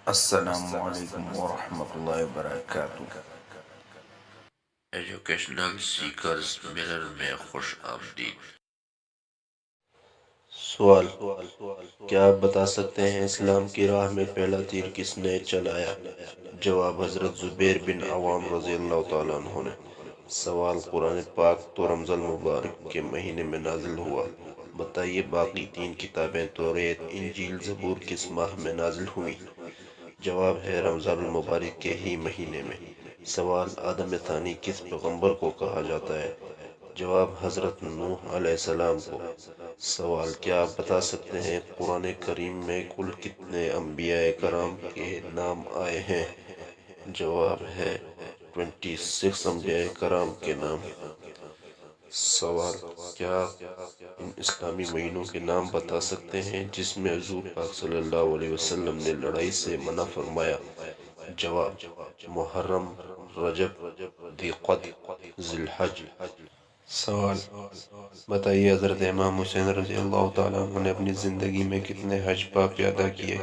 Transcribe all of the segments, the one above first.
السلام علیکم ورحمۃ اللہ وبرکاتہ۔ ایجوکیشنل سیکرز ملر میں خوش آمدید۔ سوال: کیا آپ بتا سکتے ہیں اسلام کی راہ میں پہلا تیر کس نے چلایا؟ جواب: حضرت زبیر بن عوام رضی اللہ تعالیٰ عنہ نے۔ سوال: قرآن پاک تو رمضان المبارک کے مہینے میں نازل ہوا، بتائیے باقی تین کتابیں توریت، انجیل، زبور کس ماہ میں نازل ہوئیں؟ جواب ہے رمضان المبارک کے ہی مہینے میں۔ سوال: آدم ثانی کس پیغمبر کو کہا جاتا ہے؟ جواب: حضرت نوح علیہ السلام کو۔ سوال: کیا آپ بتا سکتے ہیں قرآن کریم میں کل کتنے انبیاء کرام کے نام آئے ہیں؟ جواب ہے 26 انبیاء کرام کے نام۔ سوال: کیا آپ ان اسلامی مہینوں کے نام بتا سکتے ہیں جس میں حضور پاک صلی اللہ علیہ وسلم نے لڑائی سے منع فرمایا؟ جواب: محرم، رجب، ذی القعدہ، ذی الحج۔ سوال: بتائیے حضرت امام حسین رضی اللہ تعالیٰ عنہ نے اپنی زندگی میں کتنے حج پاک ادا کیے؟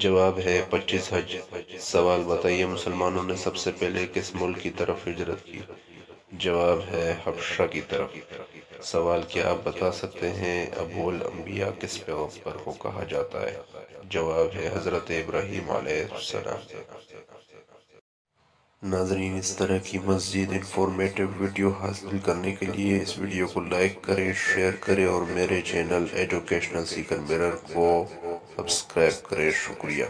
جواب ہے 25 حج۔ سوال: بتائیے مسلمانوں نے سب سے پہلے کس ملک کی طرف ہجرت کی؟ جواب ہے حبشہ کی طرف۔ سوال: کیا آپ بتا سکتے ہیں ابو الانبیاء کس پیغمبر کو کہا جاتا ہے؟ جواب ہے حضرت ابراہیم علیہ السلام۔ ناظرین، اس طرح کی مزید انفارمیٹو ویڈیو حاصل کرنے کے لیے اس ویڈیو کو لائک کریں، شیئر کریں اور میرے چینل ایجوکیشنل سیکر مرر کو سبسکرائب کریں۔ شکریہ۔